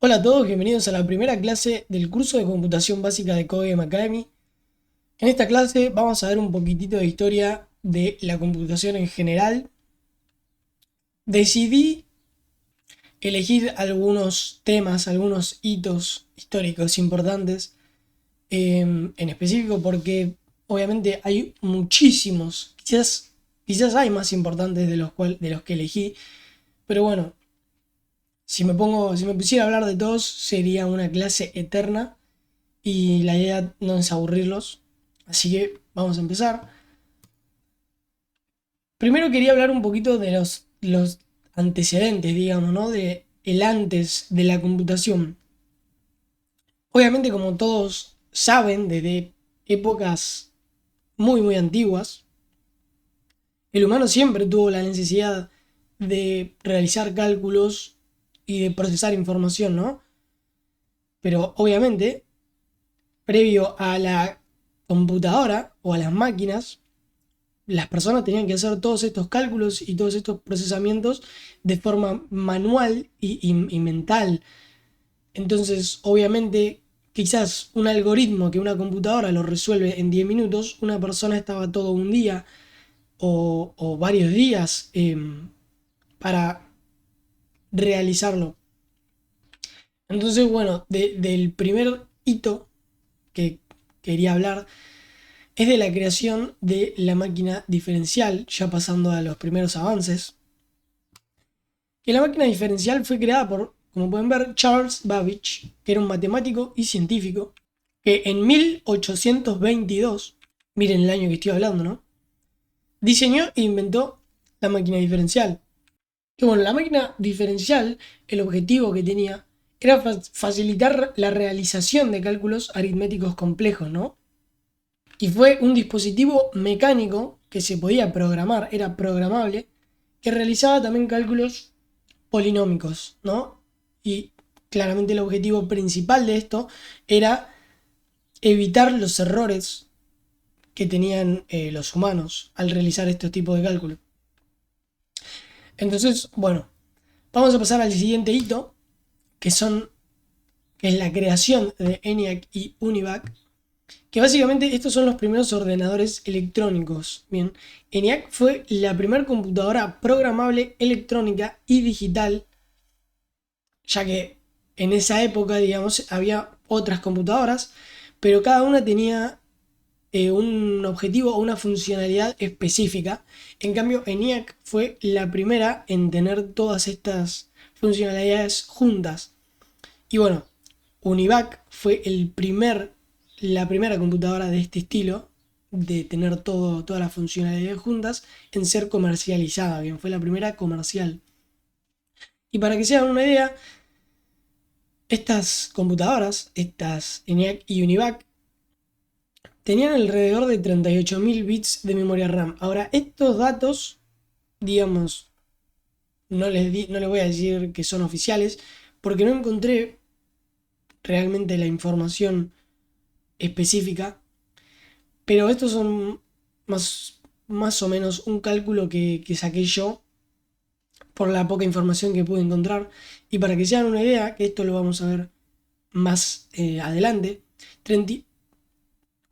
Hola a todos, bienvenidos a la primera clase del curso de computación básica de Codegame Academy. En esta clase vamos a ver un poquitito de historia de la computación en general. Decidí elegir algunos temas, algunos hitos históricos importantes, en específico porque obviamente hay muchísimos, quizás hay más importantes de los que elegí, pero bueno, si me pusiera a hablar de todos sería una clase eterna. Y la idea no es aburrirlos. Así que vamos a empezar. Primero quería hablar un poquito de los antecedentes, digamos, ¿no? De el antes de la computación. Obviamente, como todos saben, desde épocas muy antiguas, el humano siempre tuvo la necesidad de realizar cálculos y de procesar información, ¿no? Pero obviamente, previo a la computadora o a las máquinas, las personas tenían que hacer todos estos cálculos y todos estos procesamientos de forma manual y mental. Entonces, obviamente, quizás un algoritmo que una computadora lo resuelve en 10 minutos, una persona estaba todo un día o varios días para realizarlo. Entonces, bueno, del primer hito que quería hablar es de la creación de la máquina diferencial, ya pasando a los primeros avances. Que la máquina diferencial fue creada por, como pueden ver, Charles Babbage, que era un matemático y científico, que en 1822, miren el año que estoy hablando, ¿no? Diseñó e inventó la máquina diferencial. Y bueno, la máquina diferencial, el objetivo que tenía era facilitar la realización de cálculos aritméticos complejos, ¿no? Y fue un dispositivo mecánico que se podía programar, era programable, que realizaba también cálculos polinómicos, ¿no? Y claramente el objetivo principal de esto era evitar los errores que tenían los humanos al realizar este tipo de cálculos. Entonces, bueno, vamos a pasar al siguiente hito, que que es la creación de ENIAC y UNIVAC, que básicamente estos son los primeros ordenadores electrónicos. Bien, ENIAC fue la primera computadora programable electrónica y digital, ya que en esa época, digamos, había otras computadoras, pero cada una tenía un objetivo o una funcionalidad específica. En cambio, ENIAC fue la primera en tener todas estas funcionalidades juntas. Y bueno, UNIVAC fue la primera computadora de este estilo, de tener todas las funcionalidades juntas, en ser comercializada. Bien, fue la primera comercial. Y para que se hagan una idea, estas computadoras, estas ENIAC y UNIVAC, tenían alrededor de 38.000 bits de memoria RAM. Ahora, estos datos, digamos, no les voy a decir que son oficiales, porque no encontré realmente la información específica, pero estos son más o menos un cálculo que saqué yo por la poca información que pude encontrar. Y para que se hagan una idea, que esto lo vamos a ver más adelante, 30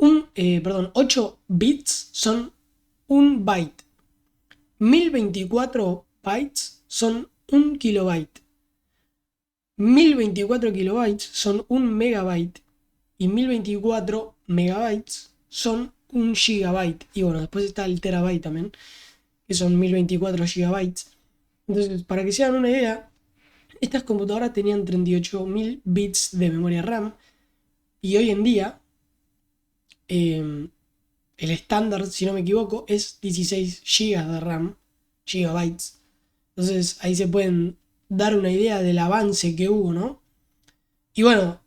8 bits son un byte. 1024 bytes son un kilobyte. 1024 kilobytes son un megabyte. Y 1024 megabytes son un gigabyte. Y bueno, después está el terabyte también, que son 1024 gigabytes. Entonces, para que se hagan una idea, estas computadoras tenían 38.000 bits de memoria RAM. Y hoy en día, el estándar, si no me equivoco, es 16 gigas de RAM, gigabytes. Entonces ahí se pueden dar una idea del avance que hubo, ¿no? Y bueno,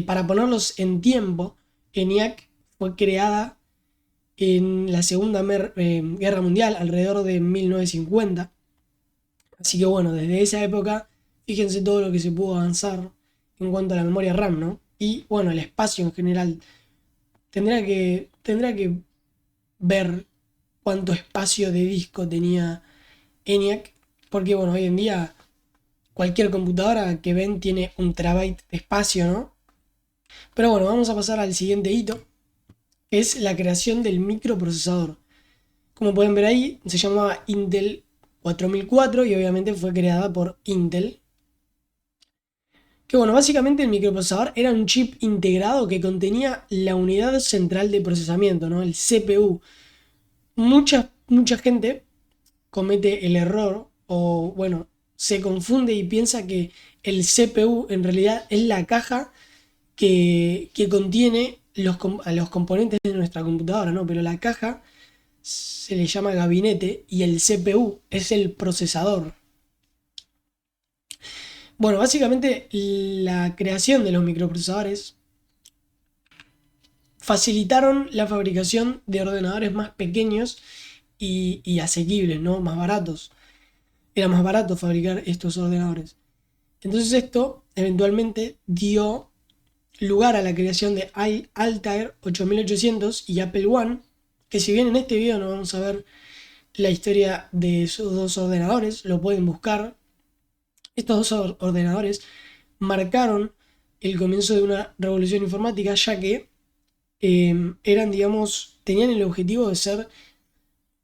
para ponerlos en tiempo, ENIAC fue creada en la Guerra Mundial, alrededor de 1950. Así que bueno, desde esa época, fíjense todo lo que se pudo avanzar en cuanto a la memoria RAM, ¿no? Y bueno, el espacio en general. Tendrá que ver cuánto espacio de disco tenía ENIAC, porque bueno, hoy en día cualquier computadora que ven tiene 1 TB de espacio, ¿no? Pero bueno, vamos a pasar al siguiente hito, que es la creación del microprocesador. Como pueden ver ahí, se llamaba Intel 4004 y obviamente fue creada por Intel. Que bueno, básicamente el microprocesador era un chip integrado que contenía la unidad central de procesamiento, ¿no? El CPU. Mucha gente comete el error o, bueno, se confunde y piensa que el CPU en realidad es la caja que contiene a los componentes de nuestra computadora, ¿no? Pero la caja se le llama gabinete y el CPU es el procesador. Bueno, básicamente la creación de los microprocesadores facilitaron la fabricación de ordenadores más pequeños y asequibles, ¿no? Más baratos. Era más barato fabricar estos ordenadores. Entonces esto eventualmente dio lugar a la creación de Altair 8800 y Apple I, que si bien en este video no vamos a ver la historia de esos dos ordenadores, lo pueden buscar. Estos dos ordenadores marcaron el comienzo de una revolución informática, ya que eran, digamos, tenían el objetivo de ser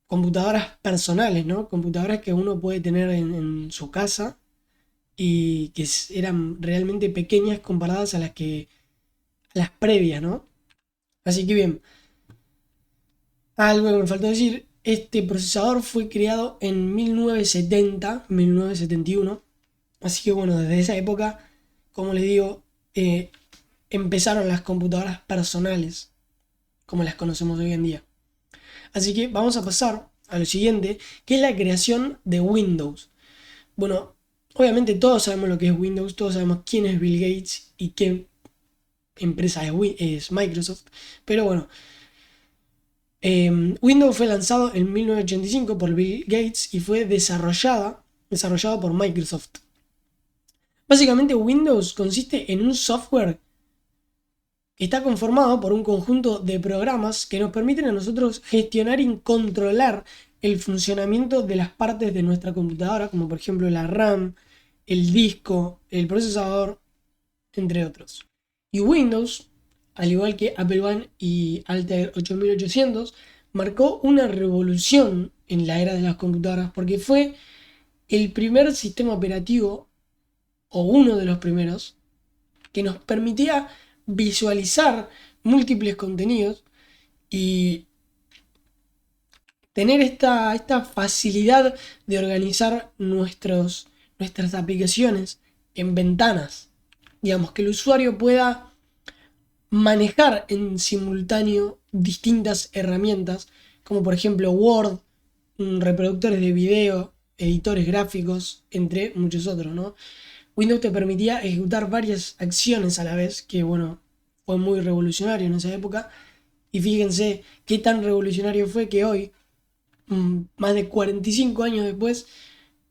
computadoras personales, ¿no? Computadoras que uno puede tener en su casa y que eran realmente pequeñas comparadas a las previas, ¿no? Así que bien, algo que me faltó decir, este procesador fue creado en 1971, así que bueno, desde esa época, como les digo, empezaron las computadoras personales, como las conocemos hoy en día. Así que vamos a pasar a lo siguiente, que es la creación de Windows. Bueno, obviamente todos sabemos lo que es Windows, todos sabemos quién es Bill Gates y qué empresa es Microsoft, pero bueno, Windows fue lanzado en 1985 por Bill Gates y fue desarrollado por Microsoft. Básicamente Windows consiste en un software que está conformado por un conjunto de programas que nos permiten a nosotros gestionar y controlar el funcionamiento de las partes de nuestra computadora, como por ejemplo la RAM, el disco, el procesador, entre otros. Y Windows, al igual que Apple I y Altair 8800, marcó una revolución en la era de las computadoras porque fue el primer sistema operativo, o uno de los primeros, que nos permitía visualizar múltiples contenidos y tener esta facilidad de organizar nuestras aplicaciones en ventanas. Digamos, que el usuario pueda manejar en simultáneo distintas herramientas, como por ejemplo Word, reproductores de video, editores gráficos, entre muchos otros, ¿no? Windows te permitía ejecutar varias acciones a la vez, que bueno, fue muy revolucionario en esa época. Y fíjense qué tan revolucionario fue que hoy, más de 45 años después,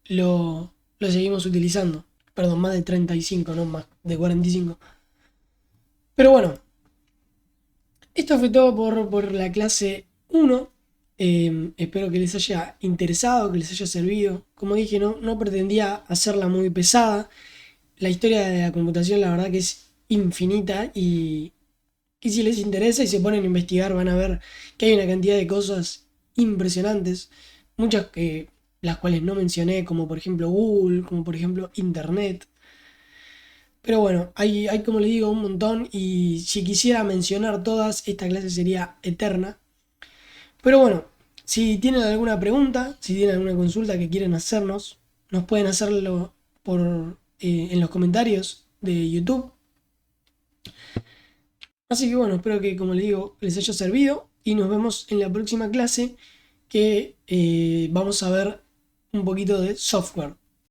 lo seguimos utilizando. Perdón, más de 35, no más de 45. Pero bueno, esto fue todo por la clase 1. Espero que les haya interesado, que les haya servido. Como dije, no pretendía hacerla muy pesada. La historia de la computación la verdad que es infinita y si les interesa y se ponen a investigar van a ver que hay una cantidad de cosas impresionantes. Muchas que las cuales no mencioné, como por ejemplo Google, como por ejemplo Internet. Pero bueno, hay como les digo un montón y si quisiera mencionar todas, esta clase sería eterna. Pero bueno, si tienen alguna pregunta, si tienen alguna consulta que quieren hacernos, nos pueden hacerlo en los comentarios de YouTube. Así que bueno, espero que como les digo les haya servido y nos vemos en la próxima clase que vamos a ver un poquito de software.